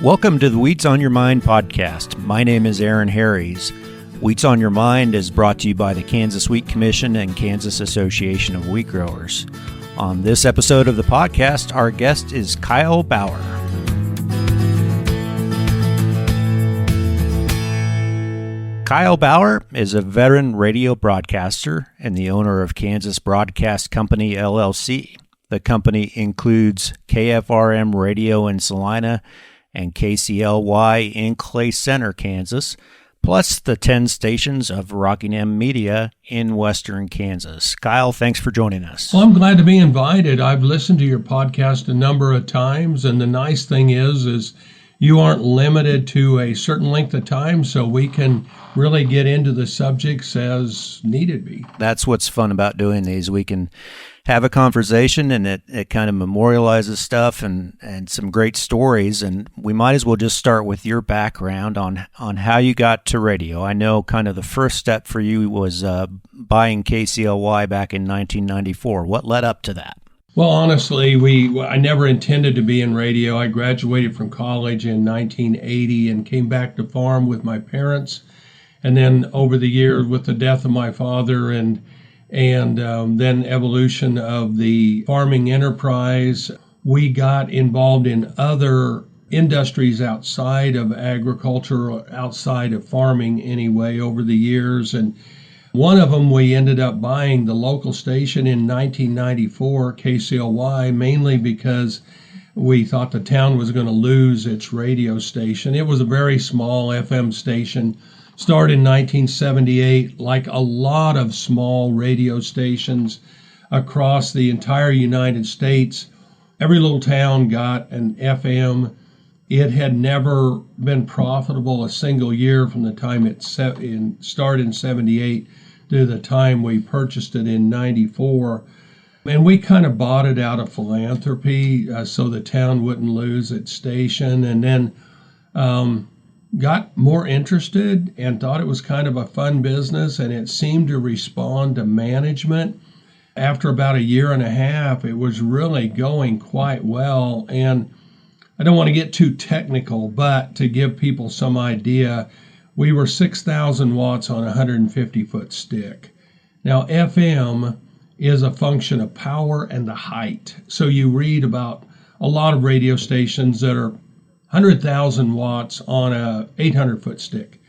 Welcome to the Wheats on Your Mind podcast. My name is Aaron Harries. Wheats on Your Mind is brought to you by the Kansas Wheat Commission and Kansas Association of Wheat Growers. On this episode of the podcast, our guest is Kyle Bauer. Kyle Bauer is a veteran radio broadcaster and the owner of Kansas Broadcast Company, LLC. The company includes KFRM Radio in Salina and KCYL in Clay Center, Kansas, plus the 10 stations of Rockingham Media in western Kansas. Kyle, thanks for joining us. Well, I'm glad to be invited. I've listened to your podcast a number of times, and the nice thing is you aren't limited to a certain length of time, so we can really get into the subjects as needed be. That's what's fun about doing these. We can have a conversation, and it kind of memorializes stuff and some great stories. And we might as well just start with your background on how you got to radio. I know kind of the first step for you was buying KCYL back in 1994. What led up to that? Well, honestly, I never intended to be in radio. I graduated from college in 1980 and came back to farm with my parents. And then over the years, with the death of my father and then evolution of the farming enterprise, we got involved in other industries outside of agriculture, outside of farming anyway, over the years. And one of them, we ended up buying the local station in 1994, KCYL, mainly because we thought the town was going to lose its radio station. It was a very small FM station. Started in 1978, like a lot of small radio stations across the entire United States. Every little town got an FM. It had never been profitable a single year from the time it started in 78 to the time we purchased it in 94. And we kind of bought it out of philanthropy so the town wouldn't lose its station. And then got more interested and thought it was kind of a fun business, and it seemed to respond to management. After about a year and a half, it was really going quite well. And I don't want to get too technical, but to give people some idea, we were 6,000 watts on a 150-foot stick. Now, FM is a function of power and the height. So you read about a lot of radio stations that are 100,000 watts on a 800-foot stick.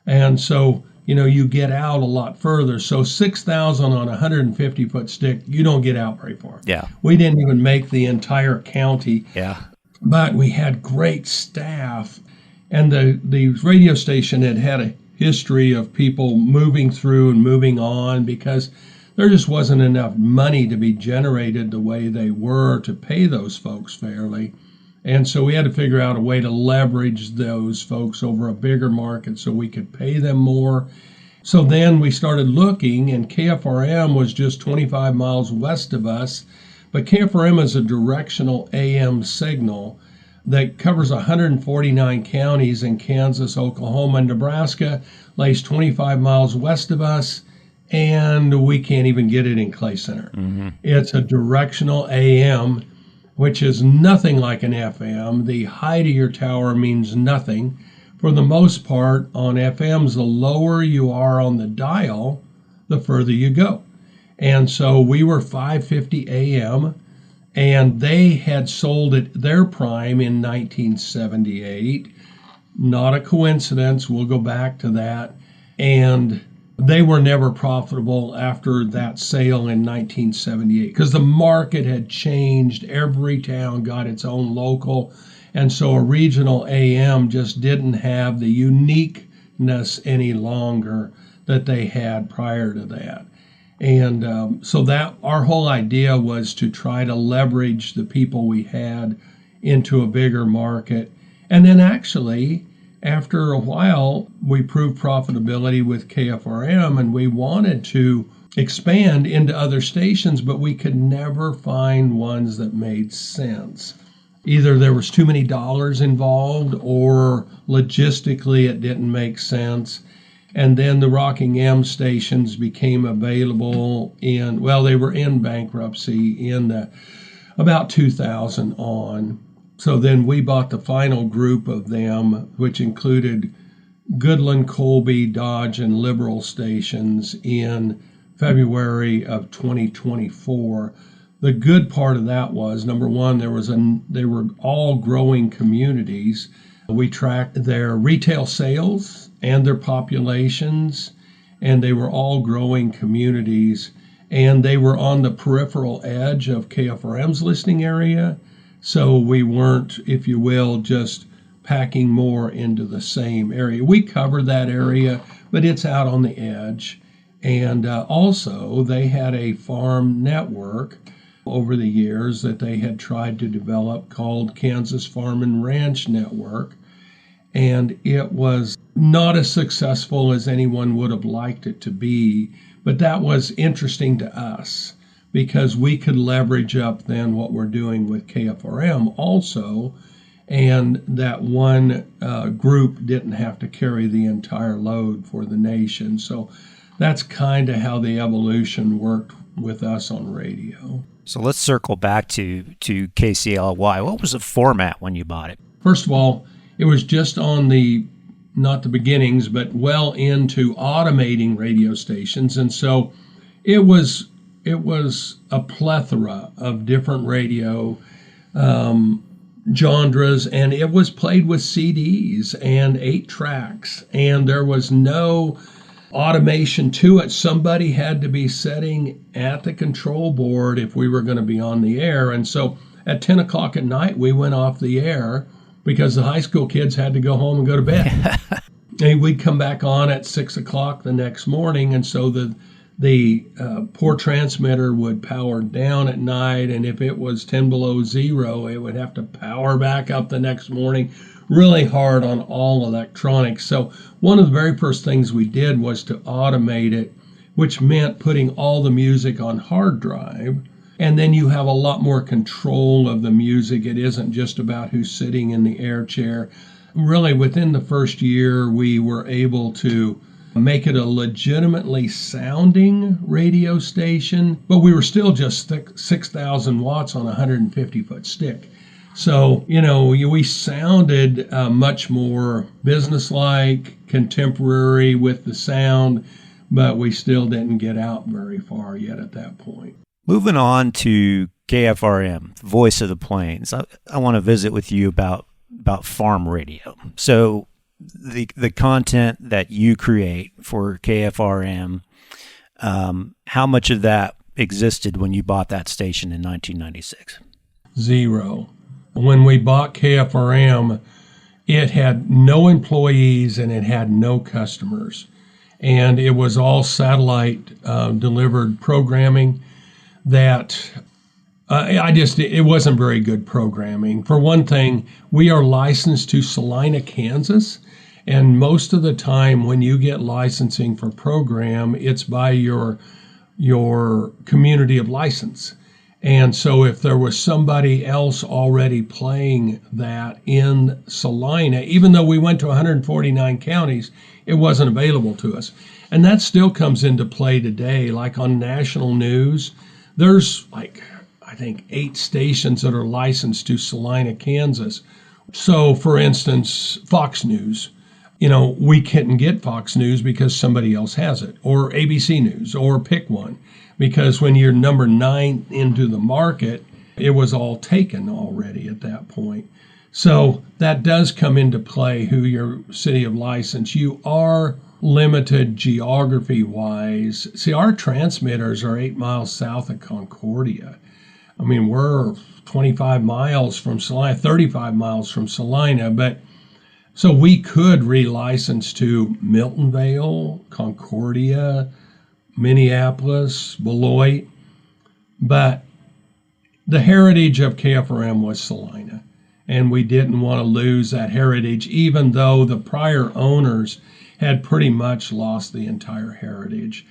And so, you get out a lot further. So 6,000 on a 150-foot stick, you don't get out very far. Yeah. We didn't even make the entire county. Yeah. But we had great staff. And the radio station had a history of people moving through and moving on because there just wasn't enough money to be generated the way they were to pay those folks fairly. And so we had to figure out a way to leverage those folks over a bigger market so we could pay them more. So then we started looking, and KFRM was just 25 miles west of us. But KFRM is a directional AM signal that covers 149 counties in Kansas, Oklahoma, and Nebraska, lays 25 miles west of us, and we can't even get it in Clay Center. Mm-hmm. It's a directional AM, which is nothing like an FM. The height of your tower means nothing. For the most part, on FMs, the lower you are on the dial, the further you go. And so we were 550 AM, and they had sold it their prime in 1978. Not a coincidence. We'll go back to that. And they were never profitable after that sale in 1978 because the market had changed. Every town got its own local. And so a regional AM just didn't have the uniqueness any longer that they had prior to that. And so that our whole idea was to try to leverage the people we had into a bigger market. And then actually, after a while, we proved profitability with KFRM, and we wanted to expand into other stations, but we could never find ones that made sense. Either there was too many dollars involved, or logistically it didn't make sense. And then the Rockingham stations became available they were in bankruptcy in about 2000 on. So then we bought the final group of them, which included Goodland, Colby, Dodge, and Liberal stations in February of 2024. The good part of that was, number one, they were all growing communities. We tracked their retail sales and their populations, and they were all growing communities. And they were on the peripheral edge of KFRM's listening area. So we weren't, if you will, just packing more into the same area. We cover that area, but it's out on the edge. And also, they had a farm network over the years that they had tried to develop called Kansas Farm and Ranch Network. And it was not as successful as anyone would have liked it to be, but that was interesting to us because we could leverage up then what we're doing with KFRM also, and that one group didn't have to carry the entire load for the nation. So that's kind of how the evolution worked with us on radio. So let's circle back to KCLY. What was the format when you bought it? First of all, it was just on not the beginnings, but well into automating radio stations. And so it was a plethora of different radio genres, and it was played with CDs and 8 tracks, and there was no automation to it. Somebody had to be sitting at the control board if we were going to be on the air. And so at 10 o'clock at night, we went off the air because the high school kids had to go home and go to bed. And we'd come back on at 6 o'clock the next morning, and so the poor transmitter would power down at night, and if it was 10 below zero, it would have to power back up the next morning. Really hard on all electronics. So one of the very first things we did was to automate it, which meant putting all the music on hard drive. And then you have a lot more control of the music. It isn't just about who's sitting in the air chair. Really, within the first year, we were able to make it a legitimately sounding radio station, but we were still just 6,000 watts on a 150-foot stick. So, we sounded much more businesslike, contemporary with the sound, but we still didn't get out very far yet at that point. Moving on to KFRM, Voice of the Plains. I want to visit with you about farm radio. So the content that you create for KFRM, how much of that existed when you bought that station in 1996? Zero. When we bought KFRM, it had no employees and it had no customers. And it was all satellite delivered programming that it wasn't very good programming. For one thing, we are licensed to Salina, Kansas. And most of the time when you get licensing for program, it's by your community of license. And so if there was somebody else already playing that in Salina, even though we went to 149 counties, it wasn't available to us. And that still comes into play today. Like on national news, there's I think 8 stations that are licensed to Salina, Kansas. So for instance, Fox News, we couldn't get Fox News because somebody else has it, or ABC News, or pick one. Because when you're number 9 into the market, it was all taken already at that point. So that does come into play who your city of license. You are limited geography-wise. See, our transmitters are 8 miles south of Concordia. I mean, we're 25 miles from Salina, 35 miles from Salina, but so we could relicense to Miltonvale, Concordia, Minneapolis, Beloit, but the heritage of KFRM was Salina, and we didn't want to lose that heritage, even though the prior owners had pretty much lost the entire heritage.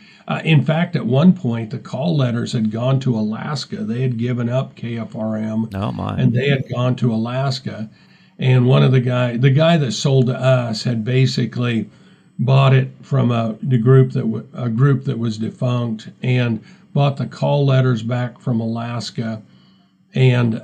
In fact, at one point, the call letters had gone to Alaska. They had given up KFRM, and they had gone to Alaska. And one of the guy that sold to us had basically bought it from a group that was defunct and bought the call letters back from Alaska and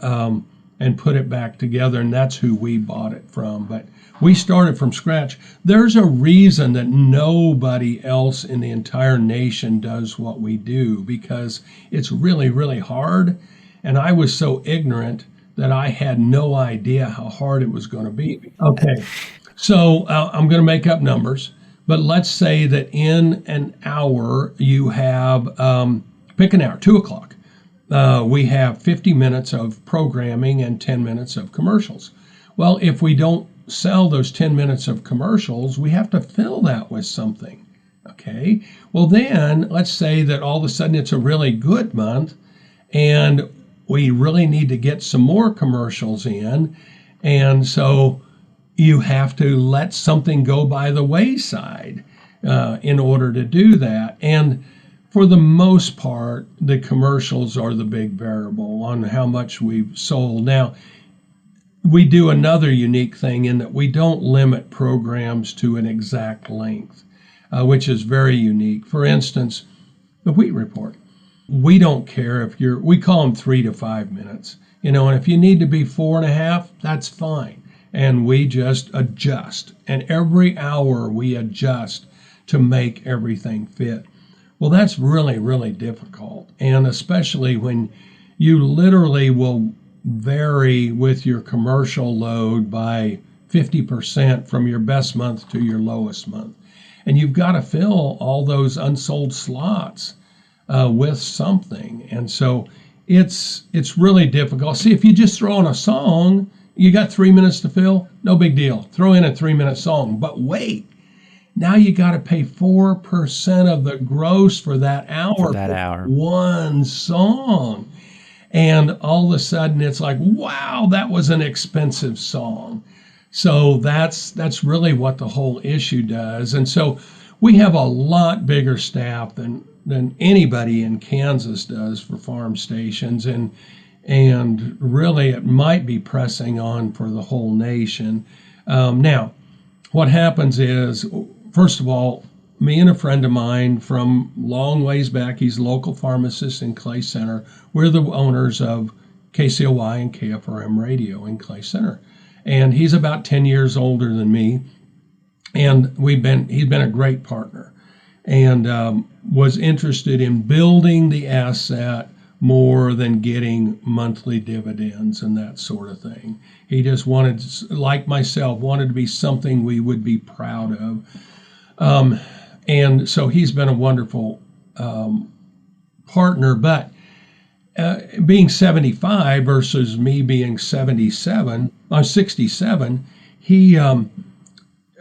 and put it back together, and that's who we bought it from. But we started from scratch. There's a reason that nobody else in the entire nation does what we do, because it's really, really hard. And I was so ignorant that I had no idea how hard it was going to be. Okay, so I'm going to make up numbers, but let's say that in an hour you have, pick an hour, 2 o'clock. We have 50 minutes of programming and 10 minutes of commercials. Well, if we don't sell those 10 minutes of commercials, we have to fill that with something. Okay, well then let's say that all of a sudden it's a really good month and we really need to get some more commercials in. And so you have to let something go by the wayside in order to do that. And for the most part, the commercials are the big variable on how much we've sold. Now, we do another unique thing in that we don't limit programs to an exact length, which is very unique. For instance, the Wheat Report. We don't care if we call them 3 to 5 minutes, and if you need to be 4.5, that's fine. And we just adjust. And every hour we adjust to make everything fit. Well, that's really, really difficult. And especially when you literally will vary with your commercial load by 50% from your best month to your lowest month. And you've got to fill all those unsold slots with something. And so it's really difficult. See, if you just throw in a song, you got 3 minutes to fill, no big deal. Throw in a 3-minute song. But wait, now you got to pay 4% of the gross for that hour. For that hour. One song. And all of a sudden it's like, wow, that was an expensive song. So that's really what the whole issue does. And so we have a lot bigger staff than anybody in Kansas does for farm stations, and really it might be pressing on for the whole nation. Now, what happens is, first of all, me and a friend of mine from long ways back, he's a local pharmacist in Clay Center. We're the owners of KCYL and KFRM Radio in Clay Center. And he's about 10 years older than me. And he's been a great partner, and was interested in building the asset more than getting monthly dividends and that sort of thing. He just wanted, like myself, wanted to be something we would be proud of. And so he's been a wonderful partner, but being 75 versus me being 67, 67, he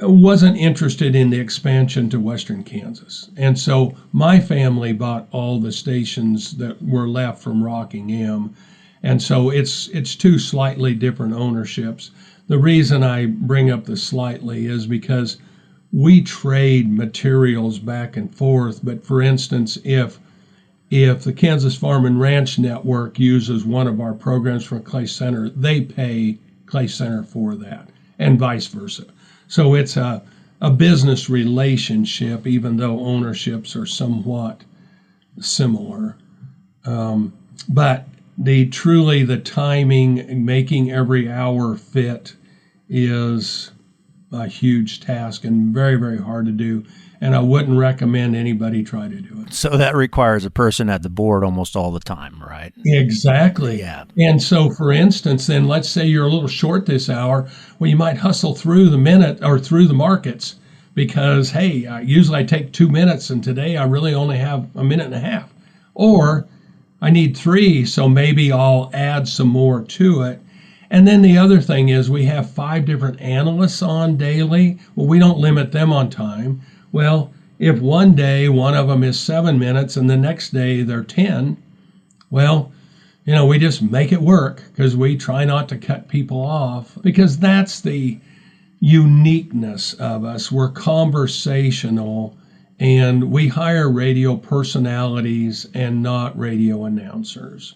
wasn't interested in the expansion to Western Kansas. And so my family bought all the stations that were left from Rockingham. And so it's two slightly different ownerships. The reason I bring up the slightly is because we trade materials back and forth. But for instance, if the Kansas Farm and Ranch Network uses one of our programs from Clay Center, they pay Clay Center for that, and vice versa. So it's a business relationship, even though ownerships are somewhat similar. But the timing, making every hour fit, is a huge task and very, very hard to do. And I wouldn't recommend anybody try to do it. So that requires a person at the board almost all the time, right? Exactly. Yeah. And so, for instance, then let's say you're a little short this hour. Well, you might hustle through the minute or through the markets because, hey, usually I take 2 minutes and today I really only have a minute and a half. Or I need 3, so maybe I'll add some more to it. And then the other thing is we have 5 different analysts on daily. Well, we don't limit them on time. Well, if one day one of them is 7 minutes and the next day they're 10, well, we just make it work because we try not to cut people off, because that's the uniqueness of us. We're conversational, and we hire radio personalities and not radio announcers.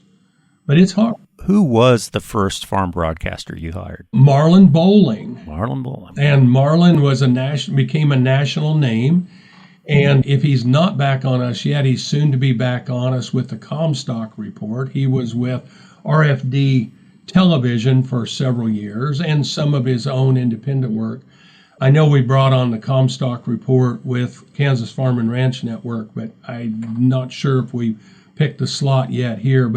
But it's hard. Who was the first farm broadcaster you hired? Marlon Bowling. Marlon Bowling. And Marlon was became a national name. And if he's not back on us yet, he's soon to be back on us with the Comstock Report. He was with RFD television for several years and some of his own independent work. I know we brought on the Comstock Report with Kansas Farm and Ranch Network, but I'm not sure if we picked the slot yet here.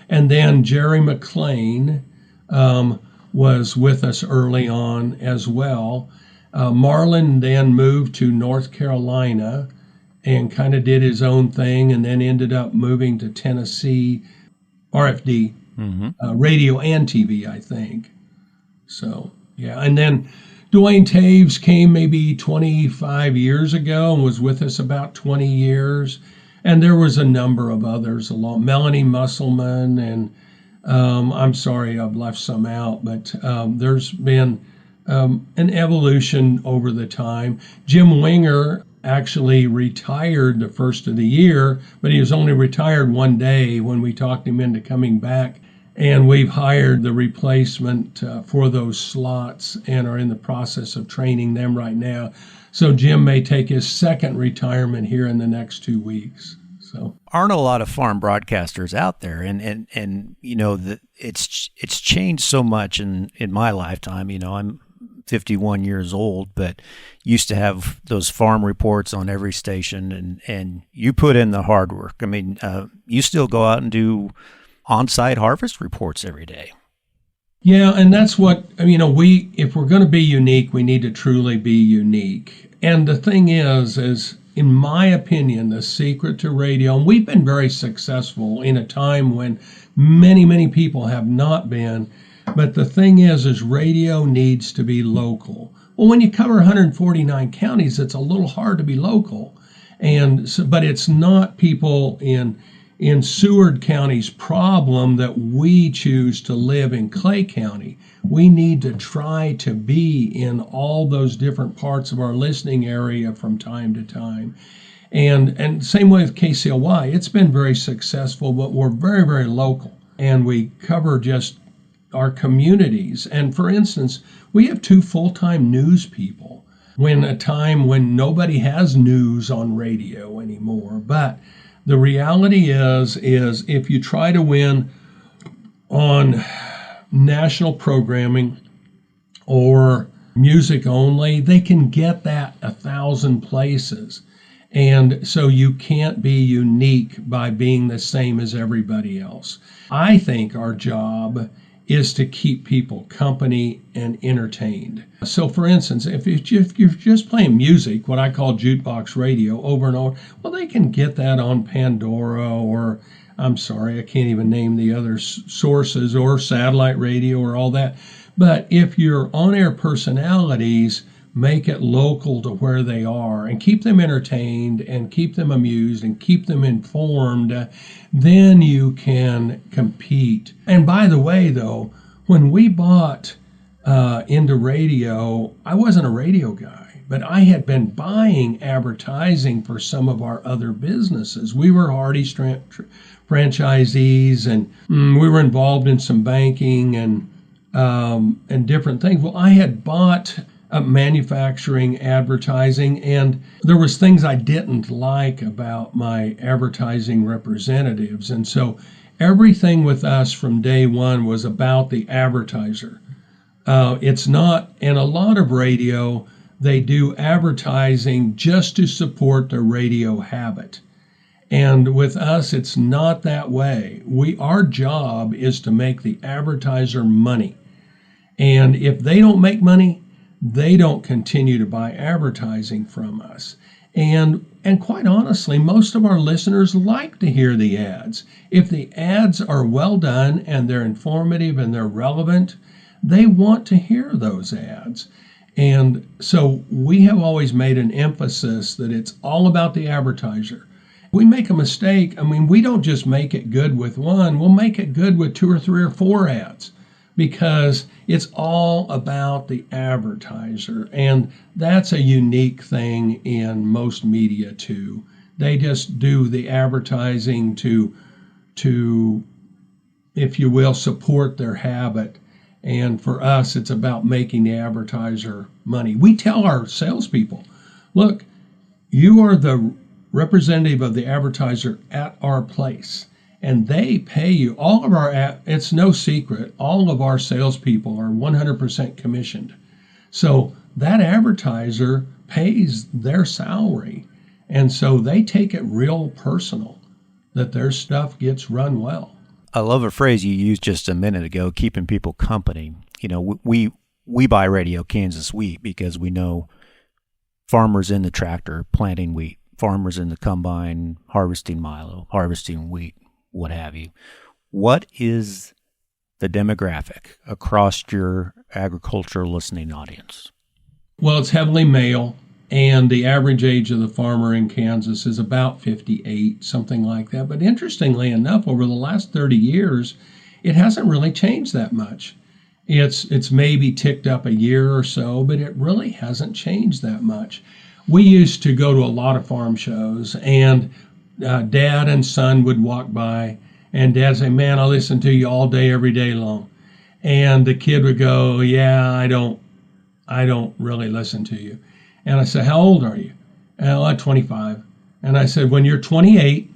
And then Jerry McLean was with us early on as well. Marlon then moved to North Carolina and kind of did his own thing, and then ended up moving to Tennessee, RFD, radio and TV, I think. So, yeah. And then Dwayne Taves came maybe 25 years ago and was with us about 20 years. And there was a number of others along. Melanie Musselman, and I'm sorry I've left some out, but there's been an evolution over the time. Jim Winger actually retired the first of the year, but he was only retired one day when we talked him into coming back. And we've hired the replacement for those slots and are in the process of training them right now. So Jim may take his second retirement here in the next 2 weeks. So aren't a lot of farm broadcasters out there, and you know that it's changed so much in my lifetime. You know, I'm 51 years old, but used to have those farm reports on every station, and you put in the hard work. I mean, you still go out and do on-site harvest reports every day. Yeah, and that's what, you know, if we're going to be unique, we need to truly be unique. And the thing is in my opinion, the secret to radio, and we've been very successful in a time when many people have not been, but the thing is radio needs to be local. Well, when you cover 149 counties, it's a little hard to be local. And so, but it's not people in Seward County's problem that we choose to live in Clay County. We need to try to be in all those different parts of our listening area from time to time. And same way with KCYL, it's been very successful, but we're very local, and we cover just our communities. And for instance, we have 2 full-time news people when a time when nobody has news on radio anymore. But the reality is if you try to win on national programming or music only, they can get that 1,000 places. And so you can't be unique by being the same as everybody else. I think our job is to keep people company and entertained. So for instance, if you're just playing music, what I call jukebox radio over and over, well, they can get that on Pandora, or I'm sorry, I can't even name the other sources, or satellite radio or all that. But if your on-air personalities make it local to where they are and keep them entertained and keep them amused and keep them informed, then you can compete. And by the way, though, when we bought into radio, I wasn't a radio guy, but I had been buying advertising for some of our other businesses. We were Hardee's franchisees, and we were involved in some banking and different things. Well, I had bought manufacturing, advertising, and there was things I didn't like about my advertising representatives. And so everything with us from day one was about the advertiser. It's not, and a lot of radio, they do advertising just to support the radio habit. And with us, it's not that way. Our job is to make the advertiser money. And if they don't make money, they don't continue to buy advertising from us. And quite honestly, most of our listeners like to hear the ads. If the ads are well done and they're informative and they're relevant, they want to hear those ads. And so we have always made an emphasis that it's all about the advertiser. We make a mistake, we don't just make it good with one, we'll make it good with 2 or 3 or 4 ads, because it's all about the advertiser. And that's a unique thing in most media too. They just do the advertising to, if you will, support their habit. And for us, it's about making the advertiser money. We tell our salespeople, look, you are the representative of the advertiser at our place. and they pay you. All of our, it's no secret, all of our salespeople are 100% commissioned. So that advertiser pays their salary. And so they take it real personal that their stuff gets run well. I love a phrase you used just a minute ago, keeping people company. You know, we buy Radio Kansas wheat because we know farmers in the tractor planting wheat, farmers in the combine harvesting milo, harvesting wheat, what have you. What is the demographic across your agriculture listening audience? Well, it's heavily male, and the average age of the farmer in Kansas is about 58, something like that. But interestingly enough, over the last 30 years, it hasn't really changed that much. It's maybe ticked up a year or so, but it really hasn't changed that much. We used to go to a lot of farm shows, and dad and son would walk by, and dad would say, "Man, I listen to you all day, every day long." And the kid would go, "Yeah, I don't really listen to you." And I said, "How old are you?" And I'm 25. And I said, "When you're 28,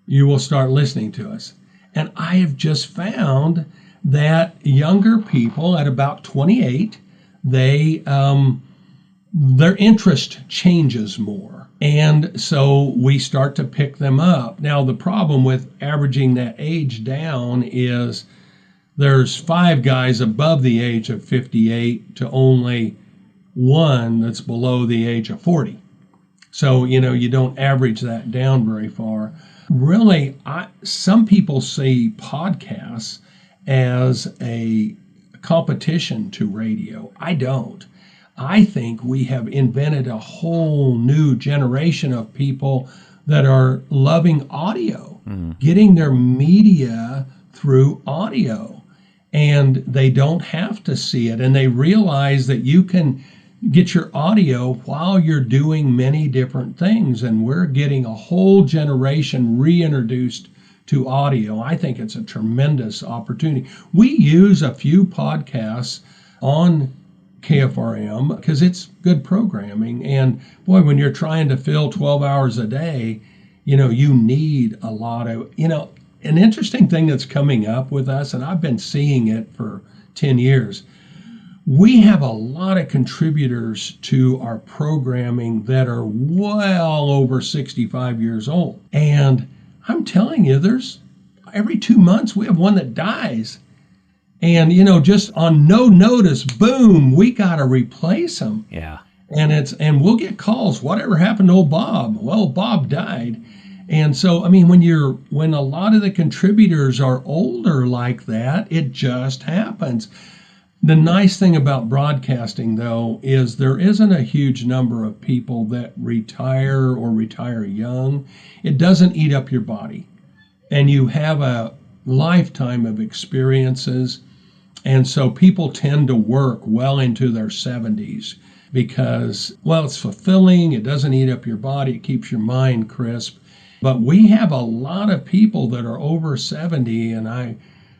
you will start listening to us." And I have just found that younger people at about 28, their interest changes more. And so we start to pick them up. Now, the problem with averaging that age down is there's 5 guys above the age of 58 to only 1 that's below the age of 40. So, you don't average that down very far. Really, some people see podcasts as a competition to radio. I don't. I think we have invented a whole new generation of people that are loving audio, getting their media through audio, and they don't have to see it. And they realize that you can get your audio while you're doing many different things. And we're getting a whole generation reintroduced to audio. I think it's a tremendous opportunity. We use a few podcasts on KFRM because it's good programming. And boy, when you're trying to fill 12 hours a day, you need a lot of, an interesting thing that's coming up with us, and I've been seeing it for 10 years. We have a lot of contributors to our programming that are well over 65 years old. And I'm telling you, there's every 2 months we have one that dies. And, just on no notice, boom, we got to replace them. Yeah. And we'll get calls. Whatever happened to old Bob? Well, Bob died. And so, when a lot of the contributors are older like that, it just happens. The nice thing about broadcasting, though, is there isn't a huge number of people that retire or retire young. It doesn't eat up your body. And you have a lifetime of experiences. And so people tend to work well into their 70s because, it's fulfilling. It doesn't eat up your body. It keeps your mind crisp. But we have a lot of people that are over 70, and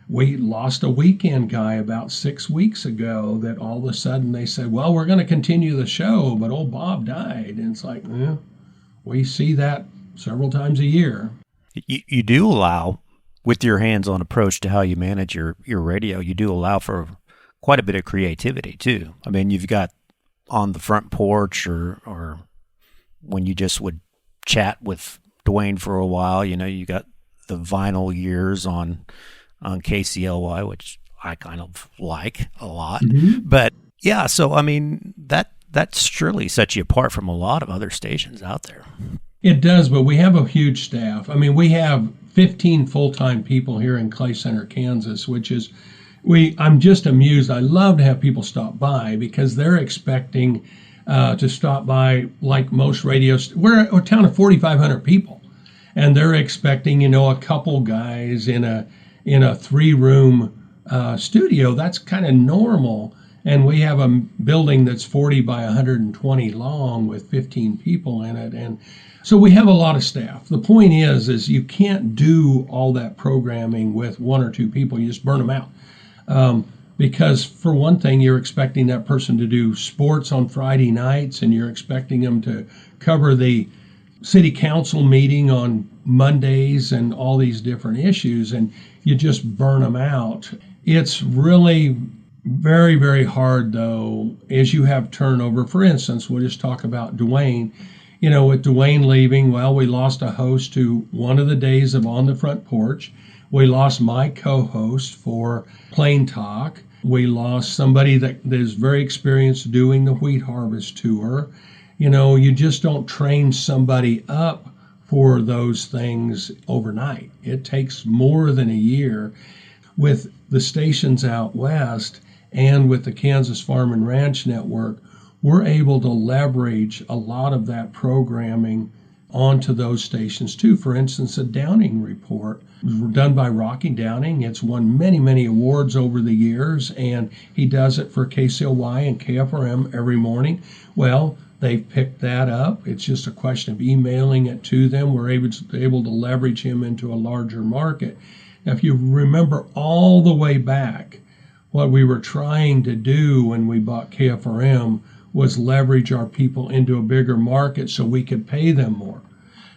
we lost a weekend guy about 6 weeks ago that all of a sudden they said, "Well, we're going to continue the show, but old Bob died." And it's like, we see that several times a year. You do allow, with your hands-on approach to how you manage your radio, you do allow for quite a bit of creativity too. You've got on the front porch or when you just would chat with Dwayne for a while, you got the vinyl years on KCYL, which I kind of like a lot. Mm-hmm. But yeah, so that surely sets you apart from a lot of other stations out there. It does, but we have a huge staff. We have 15 full-time people here in Clay Center, Kansas, which is, I'm just amused. I love to have people stop by because they're expecting to stop by like most radios. We're a town of 4,500 people, and they're expecting, a couple guys in a 3-room studio. That's kind of normal. And we have a building that's 40 by 120 long with 15 people in it. And so we have a lot of staff. The point is you can't do all that programming with 1 or 2 people. You just burn them out. Because for one thing, you're expecting that person to do sports on Friday nights, and you're expecting them to cover the city council meeting on Mondays and all these different issues, and you just burn them out. It's really very, very hard, though, as you have turnover. For instance, we'll just talk about Dwayne. With Dwayne leaving, well, we lost a host to one of the days of On the Front Porch. We lost my co-host for Plain Talk. We lost somebody that is very experienced doing the wheat harvest tour. You just don't train somebody up for those things overnight. It takes more than a year. With the stations out west and with the Kansas Farm and Ranch Network, we're able to leverage a lot of that programming onto those stations too. For instance, a Downing report done by Rocky Downing. It's won many, many awards over the years, and he does it for KCYL and KFRM every morning. Well, they've picked that up. It's just a question of emailing it to them. We're able to leverage him into a larger market. Now, if you remember all the way back, what we were trying to do when we bought KFRM was leverage our people into a bigger market so we could pay them more.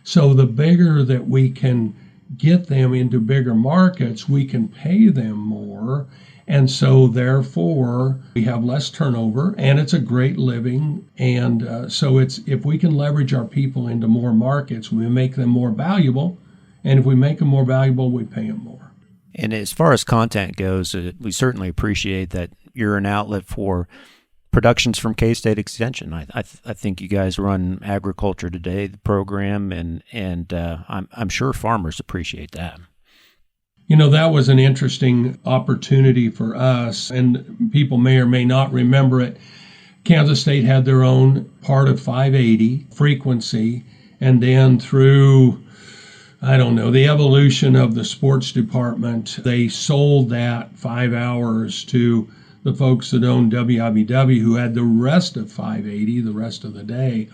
So the bigger that we can get them into bigger markets, we can pay them more. And so therefore we have less turnover, and it's a great living. And so if we can leverage our people into more markets, we make them more valuable. And if we make them more valuable, we pay them more. And as far as content goes, we certainly appreciate that you're an outlet for productions from K-State Extension. I think you guys run Agriculture Today, the program, and I'm sure farmers appreciate that. That was an interesting opportunity for us, and people may or may not remember it. Kansas State had their own part of 580 frequency, and then through, the evolution of the sports department, they sold that 5 hours to the folks that owned WIBW, who had the rest of 580, the rest of the day.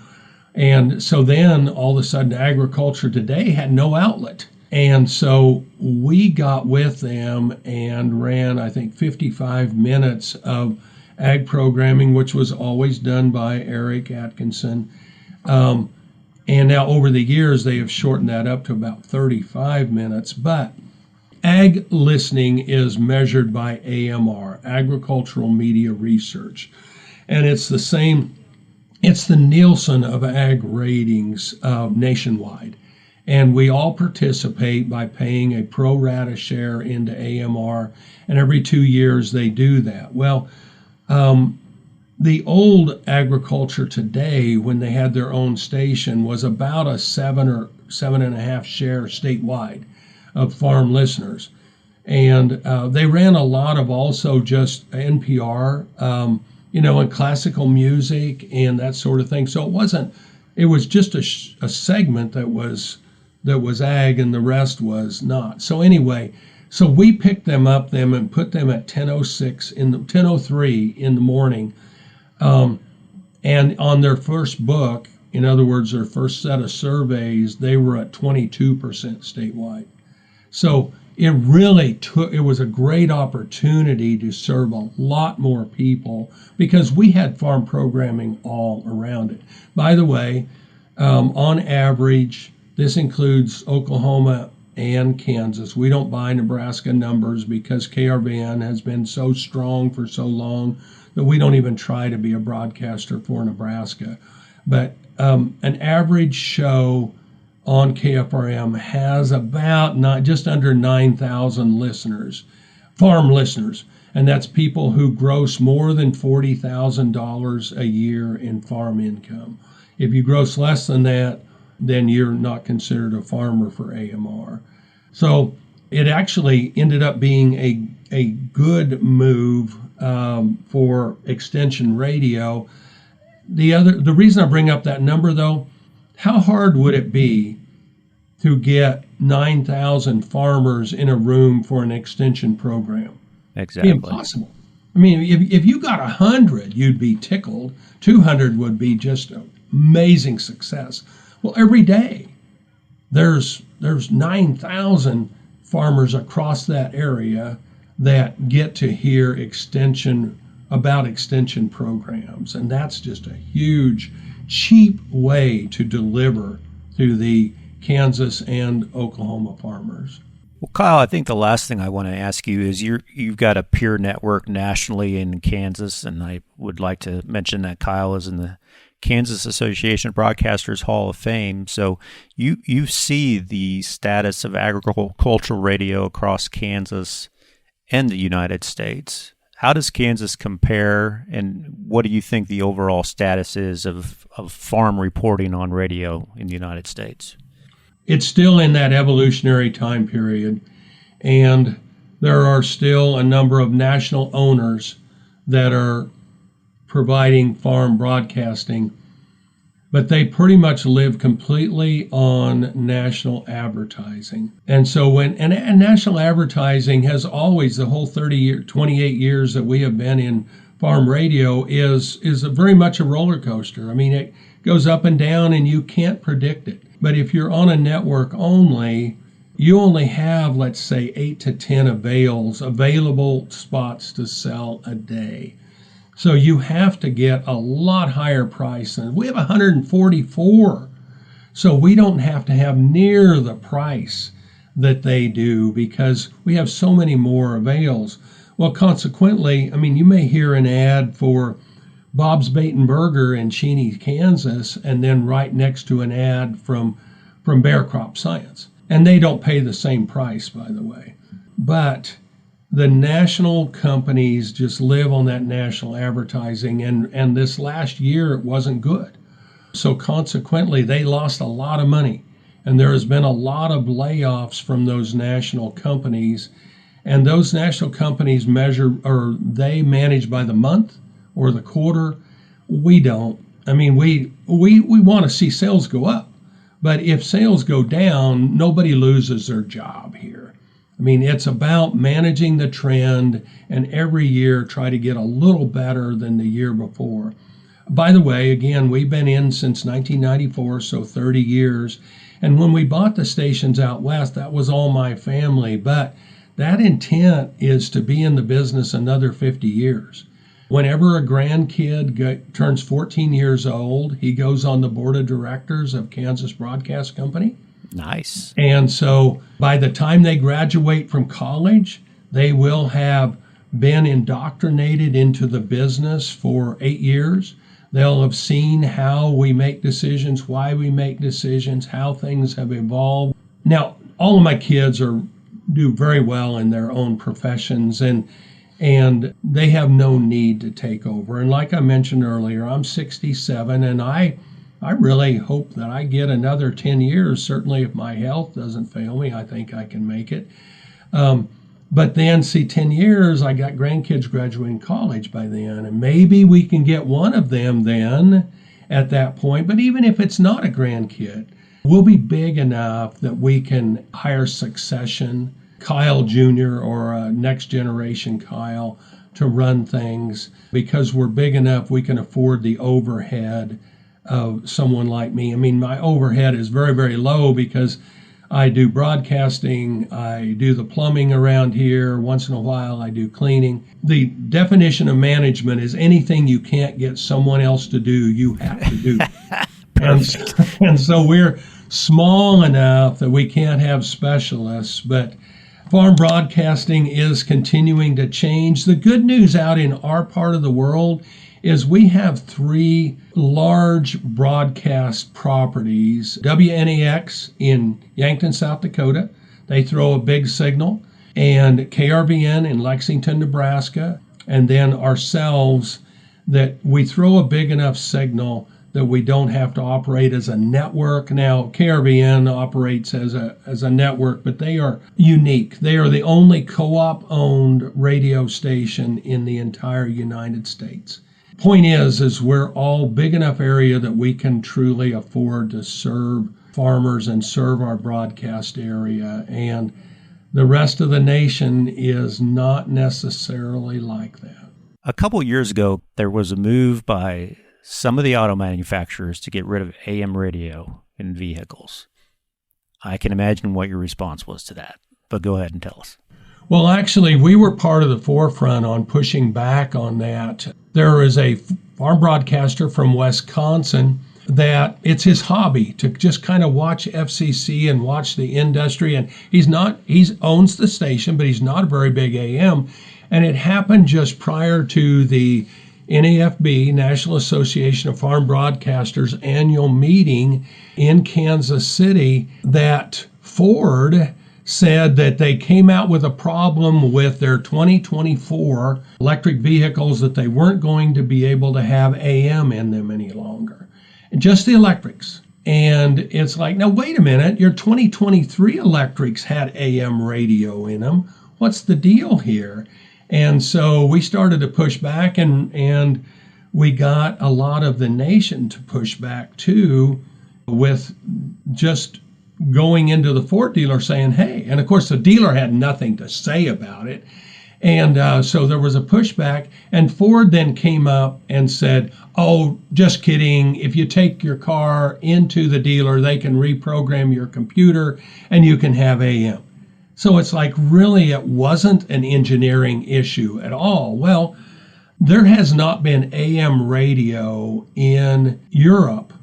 And so then all of a sudden Agriculture Today had no outlet. And so we got with them and ran, I think, 55 minutes of ag programming, which was always done by Eric Atkinson. And now over the years, they have shortened that up to about 35 minutes. But ag listening is measured by AMR, Agricultural Media Research. And it's the same, it's the Nielsen of ag ratings nationwide. And we all participate by paying a pro rata share into AMR, and every 2 years they do that. Well, the old Agriculture Today, when they had their own station, was about a 7 or 7.5 share statewide of farm listeners. And they ran a lot of also just NPR, and classical music and that sort of thing. So it was just a segment that was ag and the rest was not. So anyway, so we picked them up and put them at 10:03 in the morning. And on their first book, in other words, their first set of surveys, they were at 22% statewide. So it was a great opportunity to serve a lot more people because we had farm programming all around it. By the way, on average, this includes Oklahoma and Kansas. We don't buy Nebraska numbers because KRVN has been so strong for so long that we don't even try to be a broadcaster for Nebraska. But an average show on KFRM has about just under 9,000 listeners, farm listeners, and that's people who gross more than $40,000 a year in farm income. If you gross less than that, then you're not considered a farmer for AMR. So it actually ended up being a good move for extension radio. The reason I bring up that number, though, how hard would it be to get 9,000 farmers in a room for an extension program? Exactly. It'd be impossible. I mean, if you got 100, you'd be tickled. 200 would be just amazing success. Well, every day there's 9,000 farmers across that area that get to hear extension programs, and that's just a huge, cheap way to deliver to the Kansas and Oklahoma farmers. Well, Kyle, I think the last thing I want to ask you is you've got a peer network nationally in Kansas, and I would like to mention that Kyle is in the Kansas Association of Broadcasters Hall of Fame. So you see the status of agricultural radio across Kansas and the United States. How does Kansas compare, and what do you think the overall status is of farm reporting on radio in the United States? It's still in that evolutionary time period, and there are still a number of national owners that are providing farm broadcasting, but they pretty much live completely on national advertising. And so and national advertising has always, the whole 28 years that we have been in farm radio is very much a roller coaster. I mean, it goes up and down and you can't predict it. But if you're on a network only, you only have, let's say, 8 to 10 available spots to sell a day. So you have to get a lot higher price. And we have 144. So we don't have to have near the price that they do because we have so many more avails. Well, consequently, I mean, you may hear an ad for Bob's Bait and Burger in Cheney, Kansas, and then right next to an ad from Bear Crop Science. And they don't pay the same price, by the way. But the national companies just live on that national advertising, and this last year it wasn't good. So consequently, they lost a lot of money. And there has been a lot of layoffs from those national companies. And those national companies they manage by the month or the quarter. We don't. I mean, we want to see sales go up, but if sales go down, nobody loses their job here. I mean, it's about managing the trend and every year try to get a little better than the year before. By the way, again, we've been in since 1994, so 30 years. And when we bought the stations out west, that was all my family, but that intent is to be in the business another 50 years. Whenever a grandkid turns 14 years old, he goes on the board of directors of Kansas Broadcast Company. Nice. And so by the time they graduate from college, they will have been indoctrinated into the business for 8 years. They'll have seen how we make decisions, why we make decisions, how things have evolved. Now, all of my kids do very well in their own professions, and they have no need to take over. And like I mentioned earlier, I'm 67, and I really hope that I get another 10 years. Certainly if my health doesn't fail me, I think I can make it. But then, 10 years, I got grandkids graduating college by then, and maybe we can get one of them then at that point. But even if it's not a grandkid, we'll be big enough that we can hire succession, Kyle Jr. or a next generation Kyle, to run things. Because we're big enough, we can afford the overhead of someone like me. I mean, my overhead is very, very low because I do broadcasting, I do the plumbing around here, once in a while I do cleaning. The definition of management is anything you can't get someone else to do, you have to do. and so we're small enough that we can't have specialists, but farm broadcasting is continuing to change. The good news out in our part of the world is we have 3 large broadcast properties. WNAX in Yankton, South Dakota, they throw a big signal, and KRBN in Lexington, Nebraska, and then ourselves, that we throw a big enough signal that we don't have to operate as a network. Now, KRBN operates as a network, but they are unique. They are the only co-op-owned radio station in the entire United States. Point is we're all big enough area that we can truly afford to serve farmers and serve our broadcast area. And the rest of the nation is not necessarily like that. A couple years ago, there was a move by some of the auto manufacturers to get rid of AM radio in vehicles. I can imagine what your response was to that, but go ahead and tell us. Well, actually, we were part of the forefront on pushing back on that. There is a farm broadcaster from Wisconsin that it's his hobby to just kind of watch FCC and watch the industry. And he owns the station, but he's not a very big AM. And it happened just prior to the NAFB, National Association of Farm Broadcasters, annual meeting in Kansas City, that Ford said that they came out with a problem with their 2024 electric vehicles, that they weren't going to be able to have AM in them any longer, just the electrics. And it's like, now wait a minute, your 2023 electrics had AM radio in them. What's the deal here? And so we started to push back, and we got a lot of the nation to push back too, with just going into the Ford dealer saying, hey, and of course the dealer had nothing to say about it. And so there was a pushback, and Ford then came up and said, oh, just kidding. If you take your car into the dealer, they can reprogram your computer and you can have AM. So it's like, really, it wasn't an engineering issue at all. Well, there has not been AM radio in Europe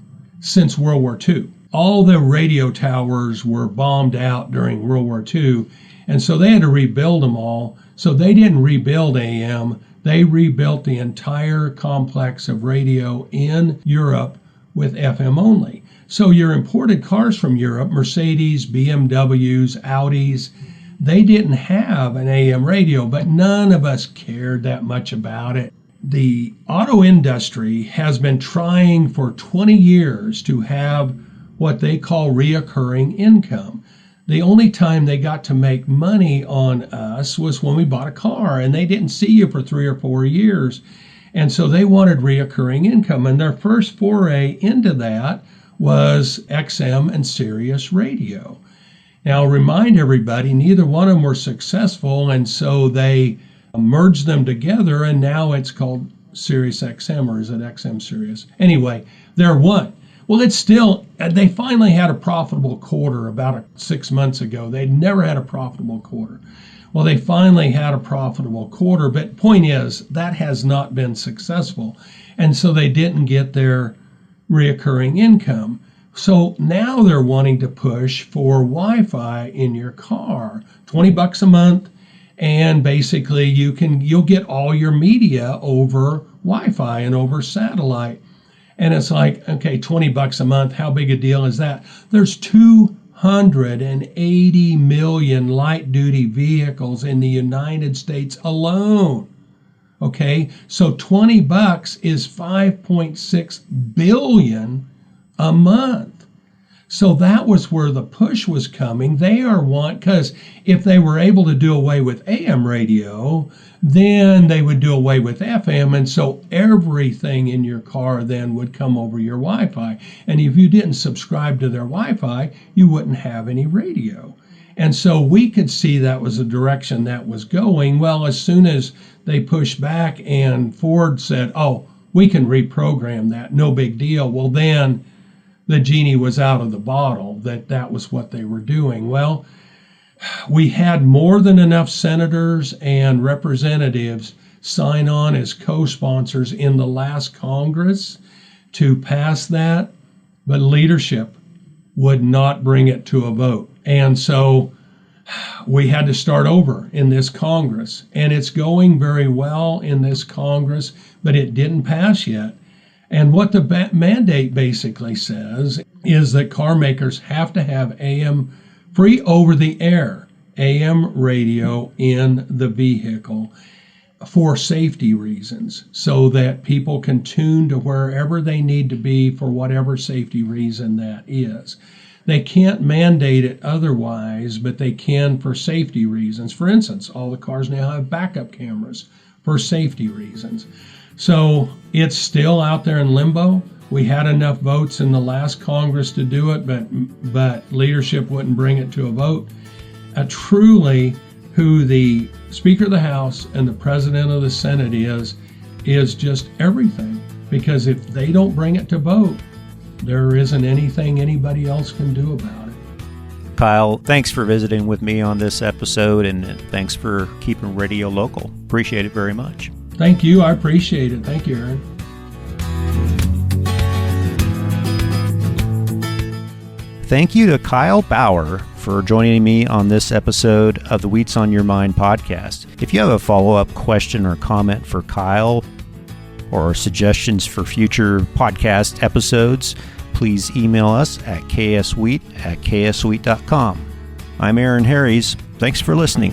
since World War II. All the radio towers were bombed out during World War II, and so they had to rebuild them all. So they didn't rebuild AM. They rebuilt the entire complex of radio in Europe with FM only. So your imported cars from Europe, Mercedes, BMWs, Audis, they didn't have an AM radio, but none of us cared that much about it. The auto industry has been trying for 20 years to have what they call reoccurring income. The only time they got to make money on us was when we bought a car, and they didn't see you for 3 or 4 years. And so they wanted reoccurring income. And their first foray into that was XM and Sirius radio. Now, I'll remind everybody, neither one of them were successful, and so they merged them together, and now it's called Sirius XM, or is it XM Sirius? Anyway, they're one. Well, it's still, they finally had a profitable quarter about 6 months ago. They'd never had a profitable quarter. Well, they finally had a profitable quarter, but point is, that has not been successful. And so they didn't get their reoccurring income. So now they're wanting to push for Wi-Fi in your car, $20 a month, and basically you'll get all your media over Wi-Fi and over satellite. And it's like, okay, $20 a month, how big a deal is that? There's 280 million light-duty vehicles in the United States alone. Okay, so $20 is 5.6 billion a month. So that was where the push was coming. They are because if they were able to do away with AM radio, then they would do away with FM, and so everything in your car then would come over your Wi-Fi. And if you didn't subscribe to their Wi-Fi, you wouldn't have any radio. And so we could see that was the direction that was going. Well, as soon as they pushed back and Ford said, oh, we can reprogram that, no big deal. Well, then the genie was out of the bottle, that was what they were doing. Well, we had more than enough senators and representatives sign on as co-sponsors in the last Congress to pass that, but leadership would not bring it to a vote. And so we had to start over in this Congress. And it's going very well in this Congress, but it didn't pass yet. And what the mandate basically says is that car makers have to have AM free over-the-air AM radio in the vehicle for safety reasons, so that people can tune to wherever they need to be for whatever safety reason that is. They can't mandate it otherwise, but they can for safety reasons. For instance, all the cars now have backup cameras for safety reasons. So it's still out there in limbo. We had enough votes in the last Congress to do it, but leadership wouldn't bring it to a vote. Truly, who the Speaker of the House and the President of the Senate is just everything. Because if they don't bring it to vote, there isn't anything anybody else can do about it. Kyle, thanks for visiting with me on this episode, and thanks for keeping radio local. Appreciate it very much. Thank you. I appreciate it. Thank you, Aaron. thank you to Kyle Bauer for joining me on this episode of the Wheats on Your Mind podcast. If you have a follow-up question or comment for Kyle or suggestions for future podcast episodes, please email us at kswheat@kswheat.com. I'm Aaron Harries. Thanks for listening.